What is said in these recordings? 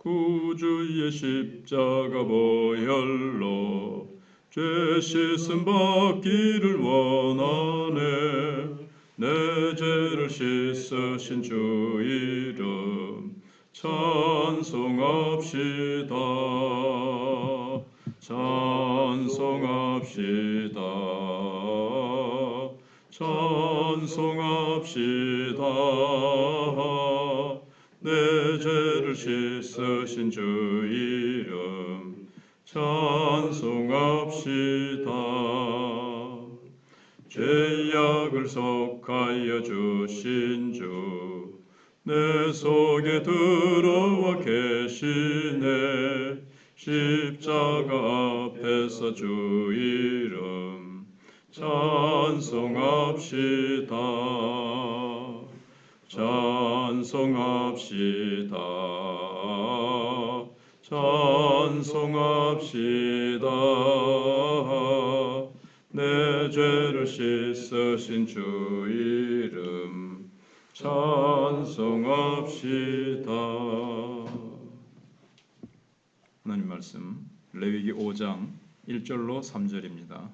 구주의 십자가 보혈로 죄 씻음 받기를 원하네. 내 죄를 씻으신 주 이름 찬송합시다. 찬송합시다. 찬송합시다. 내 죄를 씻으신 주 이름 찬송합시다. 죄악을 속하여 주신 주 내 속에 들어와 계시네. 십자가 앞에서 주 이름 찬송합시다. 찬송합시다. 찬송합시다. 내 죄를 씻으신 주 이름 찬송합시다. 하나님 말씀 레위기 5장 1절로 3절입니다.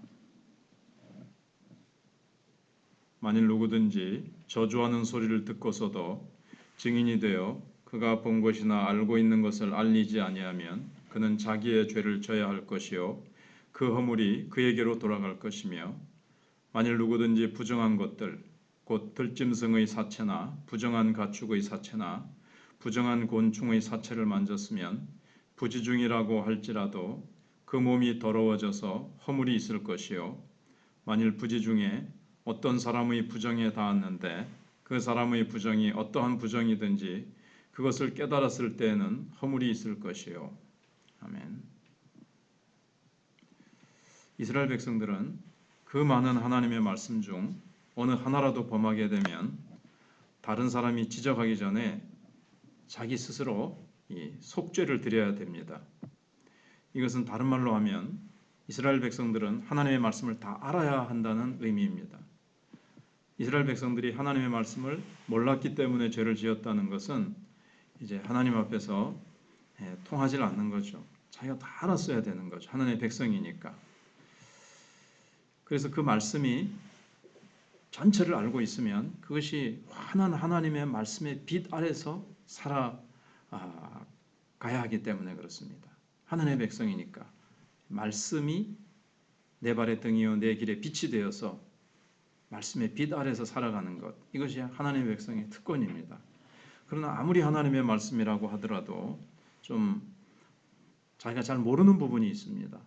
만일 누구든지 저주하는 소리를 듣고서도 증인이 되어 그가 본 것이나 알고 있는 것을 알리지 아니하면 그는 자기의 죄를 져야 할 것이요 그 허물이 그에게로 돌아갈 것이며, 만일 누구든지 부정한 것들 곧 들짐승의 사체나 부정한 가축의 사체나 부정한 곤충의 사체를 만졌으면 부지중이라고 할지라도 그 몸이 더러워져서 허물이 있을 것이요, 만일 부지중에 어떤 사람의 부정에 닿았는데 그 사람의 부정이 어떠한 부정이든지 그것을 깨달았을 때에는 허물이 있을 것이요. 아멘. 이스라엘 백성들은 그 많은 하나님의 말씀 중 어느 하나라도 범하게 되면 다른 사람이 지적하기 전에 자기 스스로 이 속죄를 드려야 됩니다. 이것은 다른 말로 하면 이스라엘 백성들은 하나님의 말씀을 다 알아야 한다는 의미입니다. 이스라엘 백성들이 하나님의 말씀을 몰랐기 때문에 죄를 지었다는 것은 이제 하나님 앞에서 통하지 않는 거죠. 자기가 다 알았어야 되는 거죠. 하나님의 백성이니까. 그래서 그 말씀이 전체를 알고 있으면 그것이 환한 하나님의 말씀의 빛 아래서 살아가야 하기 때문에 그렇습니다. 하나님의 백성이니까 말씀이 내 발의 등이요 내 길의 빛이 되어서 말씀의 빛 아래서 살아가는 것, 이것이 하나님의 백성의 특권입니다. 그러나 아무리 하나님의 말씀이라고 하더라도 좀 자기가 잘 모르는 부분이 있습니다.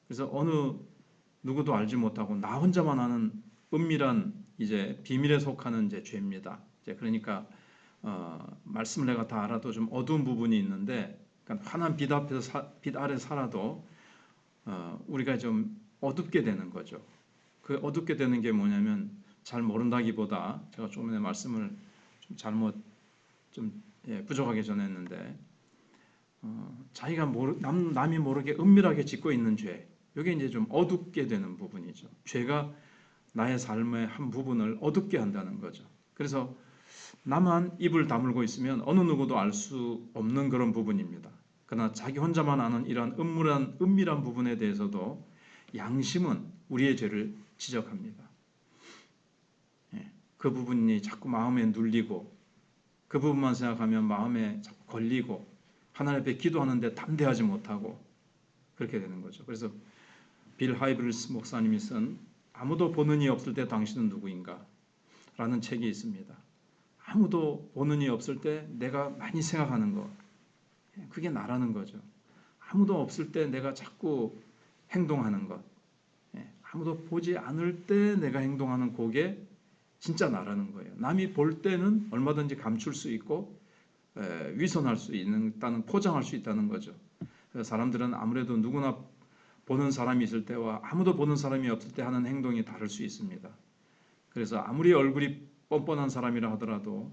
그래서 어느 누구도 알지 못하고 나 혼자만 아는 은밀한 이제 비밀에 속하는 이제 죄입니다. 이제 그러니까 말씀을 내가 다 알아도 좀 어두운 부분이 있는데, 그러니까 환한 빛 앞에서 빛 아래 살아도 우리가 좀 어둡게 되는 거죠. 그 어둡게 되는 게 뭐냐면 잘 모른다기보다 제가 조금 전에 말씀을 좀 잘못 부족하게 전했는데 자기가 남이 모르게 은밀하게 짓고 있는 죄, 이게 이제 좀 어둡게 되는 부분이죠. 죄가 나의 삶의 한 부분을 어둡게 한다는 거죠. 그래서 나만 입을 다물고 있으면 어느 누구도 알 수 없는 그런 부분입니다. 그러나 자기 혼자만 아는 이러한 은밀한 부분에 대해서도 양심은 우리의 죄를 지적합니다. 그 부분이 자꾸 마음에 눌리고 그 부분만 생각하면 마음에 자꾸 걸리고 하나님 앞에 기도하는데 담대하지 못하고 그렇게 되는 거죠. 그래서 빌 하이브리스 목사님이 쓴 아무도 보는 이 없을 때 당신은 누구인가? 라는 책이 있습니다. 아무도 보는 이 없을 때 내가 많이 생각하는 것, 그게 나라는 거죠. 아무도 없을 때 내가 자꾸 행동하는 것, 아무도 보지 않을 때 내가 행동하는 그게 진짜 나라는 거예요. 남이 볼 때는 얼마든지 감출 수 있고 위선할 수 있다는, 포장할 수 있다는 거죠. 그래서 사람들은 아무래도 누구나 보는 사람이 있을 때와 아무도 보는 사람이 없을 때 하는 행동이 다를 수 있습니다. 그래서 아무리 얼굴이 뻔뻔한 사람이라 하더라도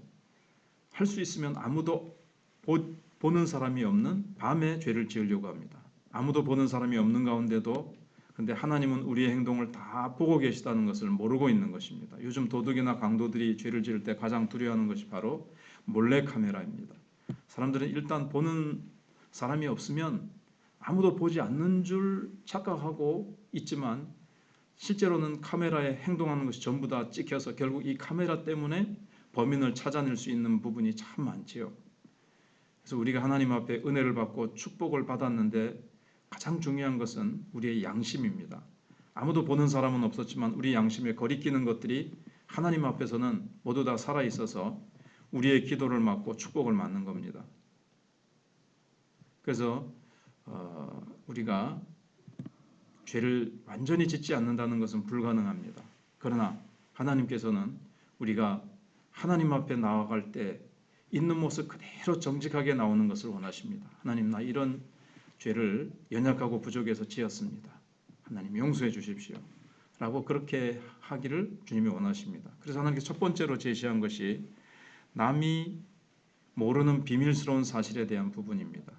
할 수 있으면 아무도 보는 사람이 없는 밤에 죄를 지으려고 합니다. 아무도 보는 사람이 없는 가운데도 근데 하나님은 우리의 행동을 다 보고 계시다는 것을 모르고 있는 것입니다. 요즘 도둑이나 강도들이 죄를 지을 때 가장 두려워하는 것이 바로 몰래카메라입니다. 사람들은 일단 보는 사람이 없으면 아무도 보지 않는 줄 착각하고 있지만 실제로는 카메라에 행동하는 것이 전부 다 찍혀서 결국 이 카메라 때문에 범인을 찾아낼 수 있는 부분이 참 많지요. 그래서 우리가 하나님 앞에 은혜를 받고 축복을 받았는데 가장 중요한 것은 우리의 양심입니다. 아무도 보는 사람은 없었지만 우리 양심에 거리끼는 것들이 하나님 앞에서는 모두 다 살아있어서 우리의 기도를 막고 축복을 맞는 겁니다. 그래서 우리가 죄를 완전히 짓지 않는다는 것은 불가능합니다. 그러나 하나님께서는 우리가 하나님 앞에 나아갈 때 있는 모습 그대로 정직하게 나오는 것을 원하십니다. 하나님, 나 이런 죄를 연약하고 부족해서 지었습니다. 하나님 용서해 주십시오. 라고 그렇게 하기를 주님이 원하십니다. 그래서 하나님께서 첫 번째로 제시한 것이 남이 모르는 비밀스러운 사실에 대한 부분입니다.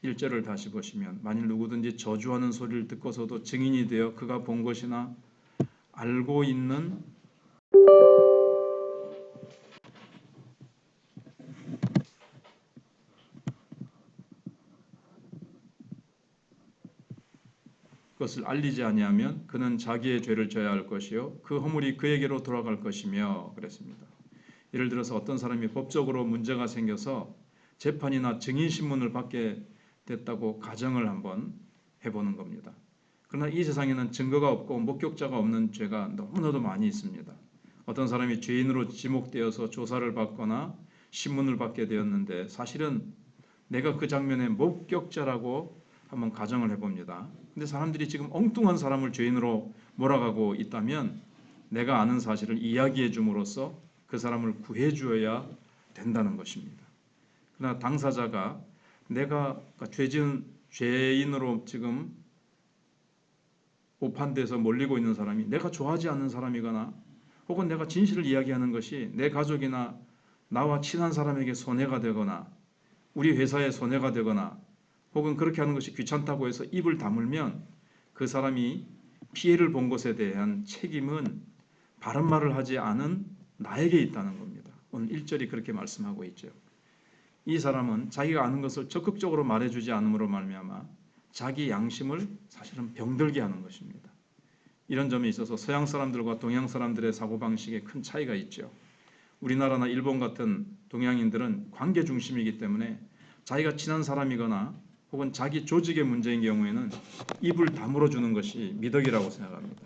1절을 다시 보시면 만일 누구든지 저주하는 소리를 듣고서도 증인이 되어 그가 본 것이나 알고 있는 것을 알리지 아니하면 그는 자기의 죄를 져야 할 것이요 그 허물이 그에게로 돌아갈 것이며 그랬습니다. 예를 들어서 어떤 사람이 법적으로 문제가 생겨서 재판이나 증인 신문을 받게 됐다고 가정을 한번 해보는 겁니다. 그러나 이 세상에는 증거가 없고 목격자가 없는 죄가 너무나도 많이 있습니다. 어떤 사람이 죄인으로 지목되어서 조사를 받거나 신문을 받게 되었는데 사실은 내가 그 장면의 목격자라고 한번 가정을 해봅니다. 근데 사람들이 지금 엉뚱한 사람을 죄인으로 몰아가고 있다면 내가 아는 사실을 이야기해 줌으로써 그 사람을 구해 주어야 된다는 것입니다. 그러나 당사자가 내가 죄지은 죄인으로 지금 오판돼서 몰리고 있는 사람이 내가 좋아하지 않는 사람이거나 혹은 내가 진실을 이야기하는 것이 내 가족이나 나와 친한 사람에게 손해가 되거나 우리 회사에 손해가 되거나 혹은 그렇게 하는 것이 귀찮다고 해서 입을 다물면 그 사람이 피해를 본 것에 대한 책임은 바른 말을 하지 않은 나에게 있다는 겁니다. 오늘 1절이 그렇게 말씀하고 있죠. 이 사람은 자기가 아는 것을 적극적으로 말해주지 않음으로 말미암아 자기 양심을 사실은 병들게 하는 것입니다. 이런 점에 있어서 서양 사람들과 동양 사람들의 사고방식에 큰 차이가 있죠. 우리나라나 일본 같은 동양인들은 관계 중심이기 때문에 자기가 친한 사람이거나 혹은 자기 조직의 문제인 경우에는 입을 다물어 주는 것이 미덕이라고 생각합니다.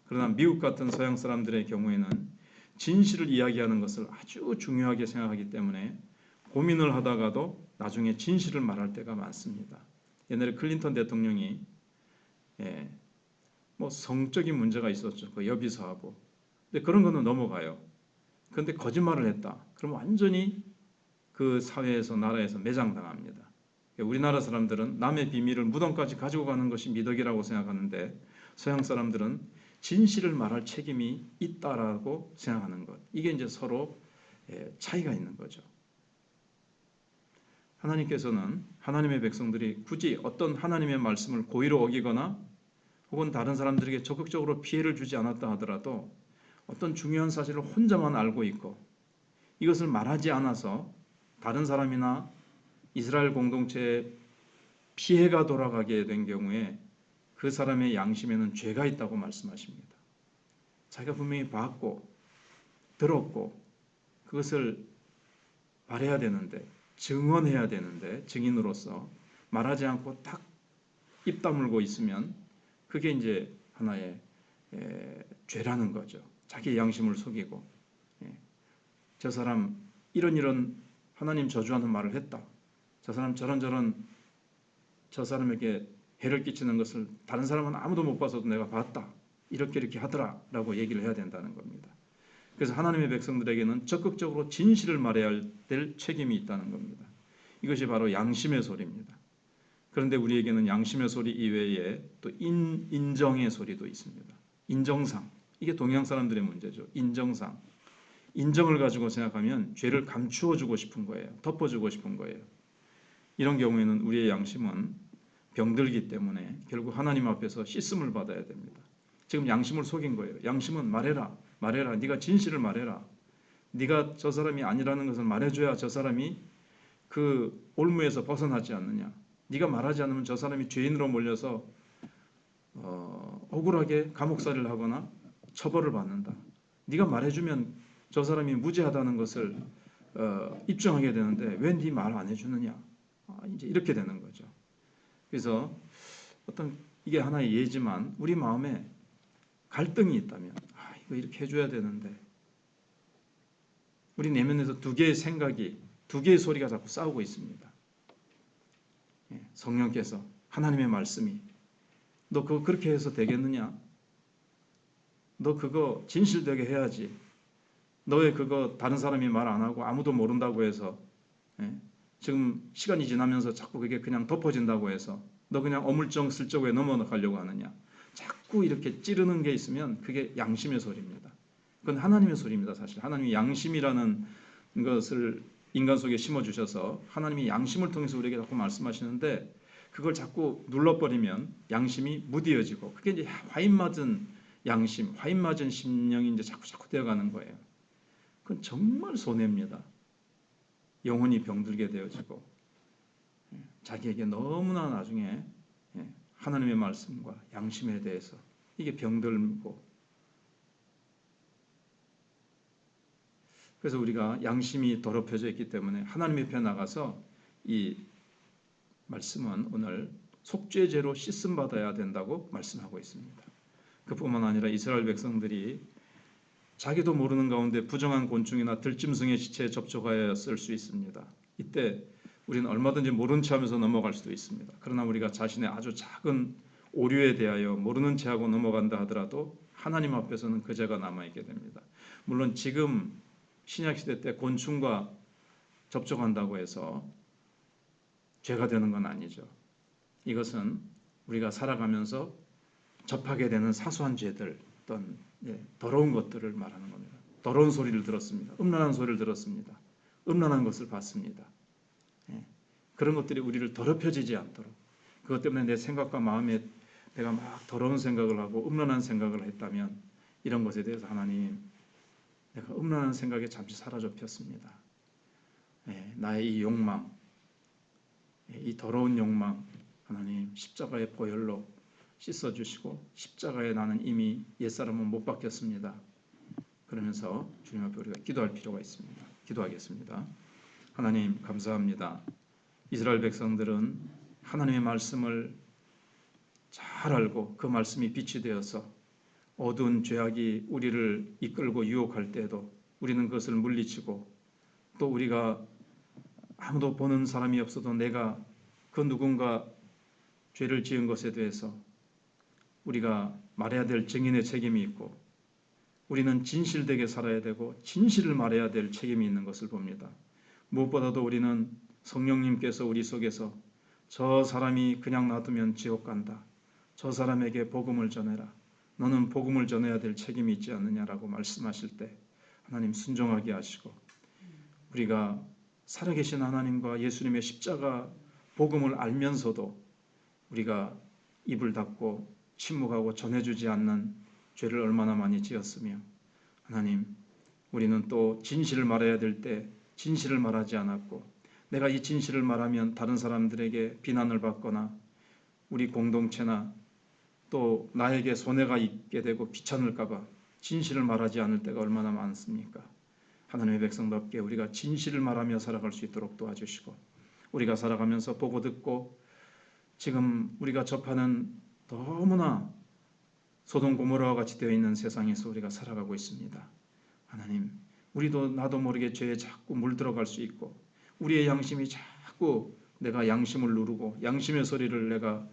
그러나 미국 같은 서양 사람들의 경우에는 진실을 이야기하는 것을 아주 중요하게 생각하기 때문에 고민을 하다가도 나중에 진실을 말할 때가 많습니다. 옛날에 클린턴 대통령이 뭐 성적인 문제가 있었죠. 그 여비서하고. 근데 그런 거는 넘어가요. 그런데 거짓말을 했다. 그럼 완전히 그 사회에서 나라에서 매장당합니다. 우리나라 사람들은 남의 비밀을 무덤까지 가지고 가는 것이 미덕이라고 생각하는데 서양 사람들은 진실을 말할 책임이 있다라고 생각하는 것. 이게 이제 서로 차이가 있는 거죠. 하나님께서는 하나님의 백성들이 굳이 어떤 하나님의 말씀을 고의로 어기거나 혹은 다른 사람들에게 적극적으로 피해를 주지 않았다 하더라도 어떤 중요한 사실을 혼자만 알고 있고 이것을 말하지 않아서 다른 사람이나 이스라엘 공동체에 피해가 돌아가게 된 경우에 그 사람의 양심에는 죄가 있다고 말씀하십니다. 자기가 분명히 봤고 들었고 그것을 말해야 되는데 증언해야 되는데 증인으로서 말하지 않고 딱 입 다물고 있으면 그게 이제 하나의 죄라는 거죠. 자기 양심을 속이고 저 사람 이런 하나님 저주하는 말을 했다. 저 사람 저런 저 사람에게 해를 끼치는 것을 다른 사람은 아무도 못 봐서도 내가 봤다. 이렇게 하더라라고 얘기를 해야 된다는 겁니다. 그래서 하나님의 백성들에게는 적극적으로 진실을 말해야 될 책임이 있다는 겁니다. 이것이 바로 양심의 소리입니다. 그런데 우리에게는 양심의 소리 이외에 또 인정의 소리도 있습니다. 인정상. 이게 동양 사람들의 문제죠. 인정상. 인정을 가지고 생각하면 죄를 감추어 주고 싶은 거예요. 덮어주고 싶은 거예요. 이런 경우에는 우리의 양심은 병들기 때문에 결국 하나님 앞에서 씻음을 받아야 됩니다. 지금 양심을 속인 거예요. 양심은 말해라. 네가 진실을 말해라. 네가 저 사람이 아니라는 것을 말해줘야 저 사람이 그 올무에서 벗어나지 않느냐. 네가 말하지 않으면 저 사람이 죄인으로 몰려서 억울하게 감옥살이를 하거나 처벌을 받는다. 네가 말해주면 저 사람이 무죄하다는 것을 입증하게 되는데 왜 네 말 안 해주느냐. 이제 이렇게 되는 거죠. 그래서 어떤 이게 하나의 예지만 우리 마음에 갈등이 있다면 이거 이렇게 해줘야 되는데 우리 내면에서 두 개의 생각이 두 개의 소리가 자꾸 싸우고 있습니다. 성령께서 하나님의 말씀이 너 그거 그렇게 해서 되겠느냐? 너 그거 진실되게 해야지. 너의 그거 다른 사람이 말 안 하고 아무도 모른다고 해서 지금 시간이 지나면서 자꾸 그게 그냥 덮어진다고 해서 너 그냥 어물쩍 슬쩍 왜 넘어가려고 하느냐. 자꾸 이렇게 찌르는 게 있으면 그게 양심의 소리입니다. 그건 하나님의 소리입니다. 사실 하나님이 양심이라는 것을 인간 속에 심어주셔서 하나님이 양심을 통해서 우리에게 자꾸 말씀하시는데 그걸 자꾸 눌러버리면 양심이 무디어지고 그게 이제 화인 맞은 양심, 화인 맞은 심령이 이제 자꾸 되어가는 거예요. 그건 정말 손해입니다. 영혼이 병들게 되어지고 자기에게 너무나 나중에 하나님의 말씀과 양심에 대해서 이게 병들고 그래서 우리가 양심이 더럽혀져 있기 때문에 하나님 앞에 나가서 이 말씀은 오늘 속죄제로 씻음 받아야 된다고 말씀하고 있습니다. 그뿐만 아니라 이스라엘 백성들이 자기도 모르는 가운데 부정한 곤충이나 들짐승의 시체에 접촉하였을 수 있습니다. 이때 우리는 얼마든지 모른 체 하면서 넘어갈 수도 있습니다. 그러나 우리가 자신의 아주 작은 오류에 대하여 모르는 체 하고 넘어간다 하더라도 하나님 앞에서는 그 죄가 남아있게 됩니다. 물론 지금 신약시대 때 곤충과 접촉한다고 해서 죄가 되는 건 아니죠. 이것은 우리가 살아가면서 접하게 되는 사소한 죄들, 어떤 더러운 것들을 말하는 겁니다. 더러운 소리를 들었습니다. 음란한 소리를 들었습니다. 음란한 것을 봤습니다. 그런 것들이 우리를 더럽혀지지 않도록 그것 때문에 내 생각과 마음에 내가 막 더러운 생각을 하고 음란한 생각을 했다면 이런 것에 대해서 하나님 내가 음란한 생각에 잠시 사로잡혔습니다. 나의 이 욕망, 이 더러운 욕망 하나님 십자가의 보혈로 씻어주시고 십자가에 나는 이미 옛사람은 못 박혔습니다. 그러면서 주님 앞에 우리가 기도할 필요가 있습니다. 기도하겠습니다. 하나님 감사합니다. 이스라엘 백성들은 하나님의 말씀을 잘 알고 그 말씀이 빛이 되어서 어두운 죄악이 우리를 이끌고 유혹할 때에도 우리는 그것을 물리치고 또 우리가 아무도 보는 사람이 없어도 내가 그 누군가 죄를 지은 것에 대해서 우리가 말해야 될 증인의 책임이 있고 우리는 진실되게 살아야 되고 진실을 말해야 될 책임이 있는 것을 봅니다. 무엇보다도 우리는 성령님께서 우리 속에서 저 사람이 그냥 놔두면 지옥 간다. 저 사람에게 복음을 전해라. 너는 복음을 전해야 될 책임이 있지 않느냐라고 말씀하실 때 하나님 순종하게 하시고 우리가 살아계신 하나님과 예수님의 십자가 복음을 알면서도 우리가 입을 닫고 침묵하고 전해주지 않는 죄를 얼마나 많이 지었으며 하나님 우리는 또 진실을 말해야 될 때 진실을 말하지 않았고 내가 이 진실을 말하면 다른 사람들에게 비난을 받거나 우리 공동체나 또 나에게 손해가 있게 되고 귀찮을까 봐 진실을 말하지 않을 때가 얼마나 많습니까? 하나님의 백성답게 우리가 진실을 말하며 살아갈 수 있도록 도와주시고 우리가 살아가면서 보고 듣고 지금 우리가 접하는 너무나 소돔 고모라와 같이 되어 있는 세상에서 우리가 살아가고 있습니다. 하나님 우리도 나도 모르게 죄에 자꾸 물들어갈 수 있고 우리의 양심이 자꾸 내가 양심을 누르고 양심의 소리를 내가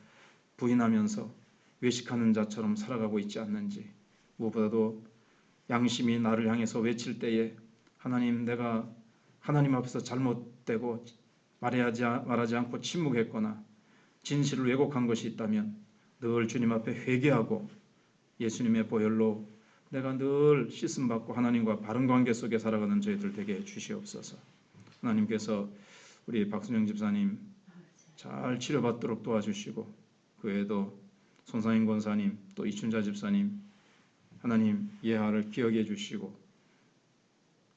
부인하면서 외식하는 자처럼 살아가고 있지 않는지 무엇보다도 양심이 나를 향해서 외칠 때에 하나님 내가 하나님 앞에서 잘못되고 말하지 않고 침묵했거나 진실을 왜곡한 것이 있다면 늘 주님 앞에 회개하고 예수님의 보혈로 내가 늘 씻음받고 하나님과 바른 관계 속에 살아가는 저희들 되게 해주시옵소서. 하나님께서 우리 박순영 집사님 잘 치료받도록 도와주시고 그 외에도 손상인 권사님 또 이춘자 집사님 하나님 예하를 기억해 주시고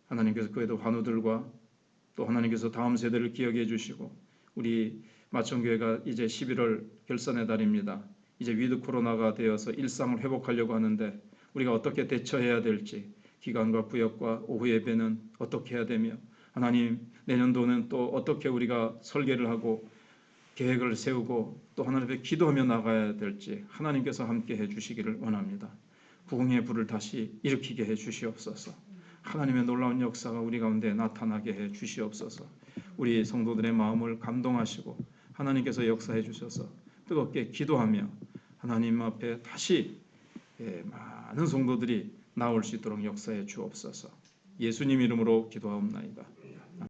하나님께서 그 외에도 환우들과 또 하나님께서 다음 세대를 기억해 주시고 우리 마천교회가 이제 11월 결산의 달입니다. 이제 위드 코로나가 되어서 일상을 회복하려고 하는데 우리가 어떻게 대처해야 될지 기간과 구역과 오후 예배는 어떻게 해야 되며 하나님 내년도는 또 어떻게 우리가 설계를 하고 계획을 세우고 또 하나님 앞에 기도하며 나가야 될지 하나님께서 함께 해주시기를 원합니다. 부흥의 불을 다시 일으키게 해주시옵소서. 하나님의 놀라운 역사가 우리 가운데 나타나게 해주시옵소서. 우리 성도들의 마음을 감동하시고 하나님께서 역사해 주셔서 뜨겁게 기도하며 하나님 앞에 다시 많은 성도들이 나올 수 있도록 역사해 주옵소서. 예수님 이름으로 기도하옵나이다.